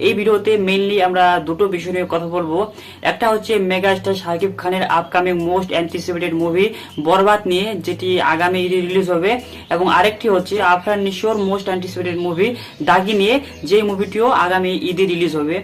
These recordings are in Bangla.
এই ভিডিওতে মেইনলি আমরা দুটো বিষয় নিয়ে কথা বলবো। একটা হচ্ছে মেগাস্টার শাকিব খানের আপকামিং মোস্ট অ্যান্টিসিপেটেড মুভি বরবাদ নিয়ে, যেটি আগামী ঈদে রিলিজ হবে, এবং আরেকটি হচ্ছে আফরান নিশোর মোস্ট অ্যান্টিসিপেটেড মুভি দাগি নিয়ে, যে মুভিটিও আগামী ঈদে রিলিজ হবে।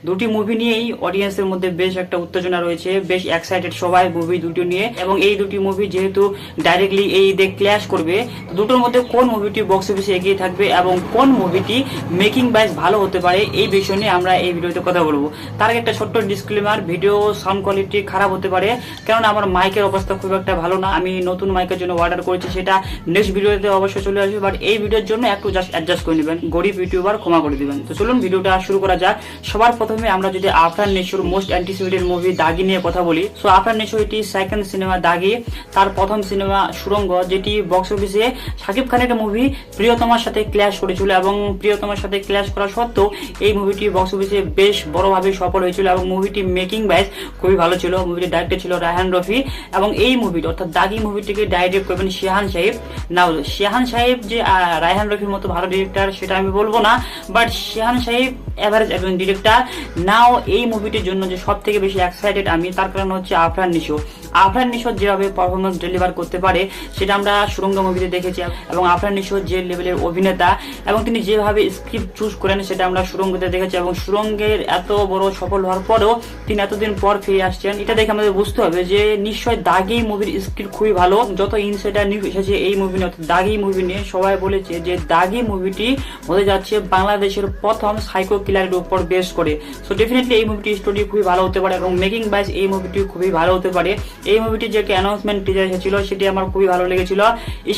দুটি মুভি নিয়েই অডিয়েন্সের মধ্যে বেশ একটা উত্তেজনা রয়েছে, বেশ এক্সাইটেড সবাই মুভি দুটো নিয়ে। এবং এই দুটি মুভি যেহেতু ডাইরেক্টলি এই ঈদে ক্ল্যাশ করবে, দুটোর মধ্যে কোন মুভিটি বক্স অফিসে এগিয়ে থাকবে এবং কোন মুভিটি মেকিং ওয়াইজ ভালো হতে পারে, এই বিষয় নিয়ে আমরা এই ভিডিওতে কথা বলবো। তার আগে একটা ছোট্ট ডিসক্লেমার, ভিডিও সাউন্ড কোয়ালিটি খারাপ হতে পারে, কারণ আমার মাইকের অবস্থা খুব একটা ভালো না। আমি নতুন মাইকের জন্য অর্ডার করেছি, সেটা নেক্সট ভিডিওতে অবশ্যই চলে আসবে, বাট এই ভিডিওর জন্য একটু জাস্ট অ্যাডজাস্ট করে নেবেন, গরিব ইউটিউবার ক্ষমা করে দিবেন। তো চলুন ভিডিওটা শুরু করা যাক। সবার প্রথমে আমরা যদি আফরান নিশোর মোস্ট অ্যান্টিসিপেটেড মুভি দাগি নিয়ে কথা বলি, সো আফরান নিশো এটি সেকেন্ড সিনেমা দাগি, তার প্রথম সিনেমা সুড়ঙ্গ, যেটি বক্স অফিসে শাকিব খানের মুভি প্রিয়তমার সাথে ক্ল্যাশ করেছিল, এবং প্রিয়তমার সাথে ক্ল্যাশ করা সত্ত্বেও এই মুভিটি বক্স অফিসে বেশ বড়ভাবে সফল হয়েছিল, এবং মুভিটি মেকিং ওয়াইজ খুবই ভালো ছিল। মুভিটি ডাইরেক্টর ছিল রায়হান রফি, এবং এই মুভিটি অর্থাৎ দাগি মুভিটিকে ডাইরেক্ট করবেন শিহান সাহেব। নাও শিহান সাহেব যে রায়হান রফির মতো ভালো ডিরেক্টর সেটা আমি বলবো না, বাট শিহান সাহেব এভারেজ একজন ডিরেক্টর। নাও এই মুভিটির জন্য যে সব থেকে বেশি এক্সাইটেড আমি, তার কারণ হচ্ছে আফরান নিশো। আফরান নিশো যেভাবে পারফরমেন্স ডেলিভার করতে পারে সেটা আমরা সুড়ঙ্গ মুভিতে দেখেছি, এবং আফরান নিশো যে লেভেলের অভিনেতা এবং তিনি যেভাবে স্ক্রিপ্ট চুজ করেন সেটা আমরা সুড়ঙ্গতে দেখেছি, এবং সুড়ঙ্গের এত বড় সফল হওয়ার পরেও তিনি এতদিন পর ফিরে আসছেন, এটা দেখে আমাদের বুঝতে হবে যে নিশ্চয় দাগি মুভির স্ক্রিপ্ট খুবই ভালো। যত ইনসাইডার নিউজ এসেছে এই মুভি নিয়ে, দাগি মুভি নিয়ে, সবাই বলেছে যে দাগি মুভিটি হতে যাচ্ছে বাংলাদেশের প্রথম সাইকো কিলারের উপর বেস করে। সো ডেফিনেটলি এই মুভিটি স্টোরি খুবই ভালো হতে পারে, এবং মেকিং ওয়াইজ এই মুভিটি খুবই ভালো হতে পারে। এই মুভিটির যে অ্যানাউন্সমেন্ট টিজার এসেছিল সেটি আমার খুবই ভালো লেগেছিল,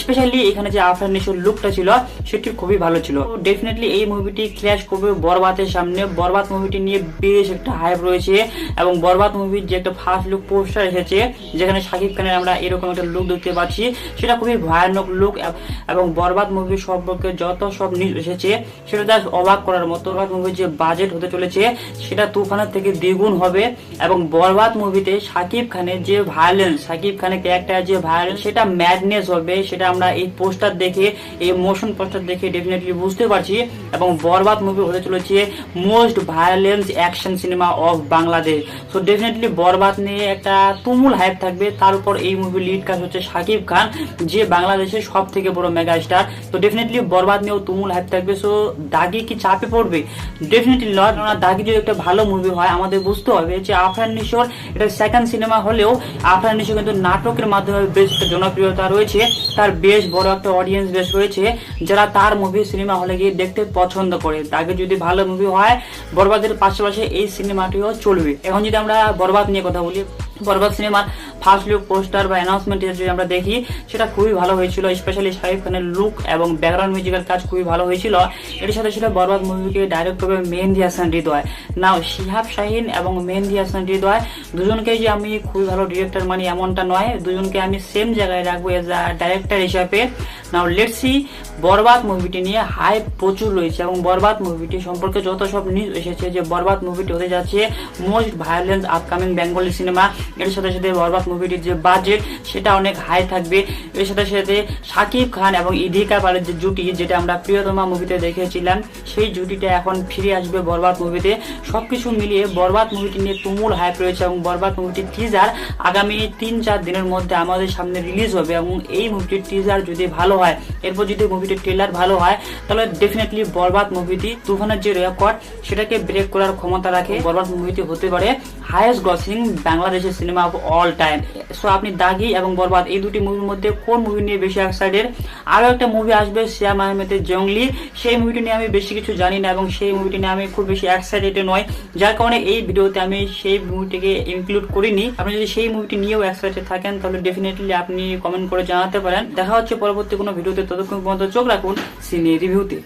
স্পেশালি এখানে যে আফরান নিশোর লুকটা ছিল সেটি খুবই ভালো ছিল। ডেফিনেটলি এই মুভিটি ক্ল্যাশ করবে বরবাদের সামনে। বরবাদ মুভিটি নিয়ে বেশ একটা হাইপ রয়েছে, এবং বরবাদ মুভির যে একটা ফার্স্ট লুক পোস্টার এসেছে যেখানে শাকিব খানের আমরা এরকম একটা লুক দেখতে পাচ্ছি, সেটা খুবই ভয়ানক লুক, এবং বরবাদ মুভি সম্পর্কে যত সব নিউজ এসেছে সেটা জাস্ট অবাক করার মতো। বরবাদ মুভির যে বাজেট হতে চলেছে সেটা তুফানের থেকে দ্বিগুণ হবে, এবং বরবাদ মুভিতে শাকিব খানের যে ভায়োলেন্স, শাকিব খানের ক্যারেক্টার যে ভায়োলেন্স, সেটা ম্যাডনেস হবে, সেটা আমরা এই পোস্টার দেখে, এই মোশন পোস্টার দেখে ডেফিনেটলি বুঝতে পারছি। এবং বরবাদ মুভি হতে চলেছে most violence action cinema of Bangladesh. So definitely Borbaad নিয়ে একটা তুমুল হাইপ থাকবে। তার উপর এই মুভি লিড কাজ হচ্ছে শাকিব খান, যে বাংলাদেশের সব থেকে বড় মেগা স্টার। তো ডেফিনেটলি বরবাদ নিয়েও তুমুল হাইপ থাকবে। সো দাগি কি চাপে পড়বে? Definitely not. দাগি যদি একটা ভালো মুভি হয়, আমাদের বুঝতে হবে যে আফরান নিশোর এটা সেকেন্ড সিনেমা হলেও আফরান নিশো কিন্তু নাটকের মাধ্যমে বেশ একটা জনপ্রিয়তা রয়েছে, তার বেশ বড় একটা অডিয়েন্স বেশ রয়েছে যারা তার মুভি সিনেমা হলে গিয়ে দেখতে পছন্দ করে। দাগি যদি ভালো মুভি হয়, বরবাদের পাশাপাশি এই সিনেমাটিও চলবে। এখন যদি আমরা বরবাদ নিয়ে কথা বলি, বরবাদ সিনেমার ফার্স্ট লুক পোস্টার বা অ্যানাউন্সমেন্ট যদি আমরা দেখি সেটা খুবই ভালো হয়েছিল, স্পেশালি শাকিব খানের লুক এবং ব্যাকগ্রাউন্ড মিউজিকের কাজ খুবই ভালো হয়েছিল। এর সাথে ছিল বরবাদ মুভিকে ডাইরেক্ট করবে মেহেদী হাসান হৃদয়। নাও শিহাব শাহিন এবং মেহেদী হাসান হৃদয় দুজনকে যে আমি খুবই ভালো ডিরেক্টর মানি এমনটা নয়, দুজনকে আমি সেম জায়গায় রাখবো এজ আ ডাইরেক্টর হিসাবে। নাও লেটস সি, বরবাদ মুভিটি নিয়ে হাইপ প্রচুর রয়েছে, এবং বরবাদ মুভিটি সম্পর্কে যত সব নিউজ এসেছে যে বরবাদ মুভিটি হতে যাচ্ছে most violence upcoming Bengali cinema. এর সাথে সাথে বরবাদ মুভিটির যে বাজেট সেটা অনেক হাই থাকবে। এর সাথে সাথে শাকিব খান এবং ইধিকা পালের যে জুটি, যেটা আমরা প্রিয়তমা মুভিতে দেখেছিলাম, সেই জুটিটা এখন ফিরে আসবে বরবাদ মুভিতে। সবকিছু মিলিয়ে বরবাদ মুভিটি নিয়ে তুমুল হাইপ রয়েছে, এবং বরবাদ মুভিটির টিজার আগামী 3-4 দিনের মধ্যে আমাদের সামনে রিলিজ হবে। এবং এই মুভিটির টিজার যদি ভালো হয়, এরপর যদি মুভিটির ট্রেলার ভালো হয়, তাহলে ডেফিনেটলি বরবাদ মুভিটি তুফানের যে রেকর্ড সেটাকে ব্রেক করার ক্ষমতা রাখে। বরবাদ মুভিটি হতে পারে হাইয়েস্ট গ্রসিং বাংলাদেশের cinema of all time. So আপনি দাগি এবং বরবাদ এই দুটি মুভির মধ্যে কোন মুভি নিয়ে বেশি এক্সাইটেড? আরো একটা মুভি আসবে শ্যাম আহমেদের জঙ্গলি, সেই মুভিটি নিয়ে আমি বেশি কিছু জানি না, এবং সেই মুভিটি নিয়ে আমি খুব বেশি এক্সাইটেড নয়, যার কারণে এই ভিডিওতে আমি সেই মুভিটিকে ইনক্লুড করিনি। আপনি যদি সেই মুভিটি নিয়েও এক্সাইটেড থাকেন তাহলে ডেফিনেটলি আপনি কমেন্ট করে জানাতে পারেন। দেখা হচ্ছে পরবর্তী কোনো ভিডিওতে, ততক্ষণ পর্যন্ত চোখ রাখুন সিনে রিভিউতে।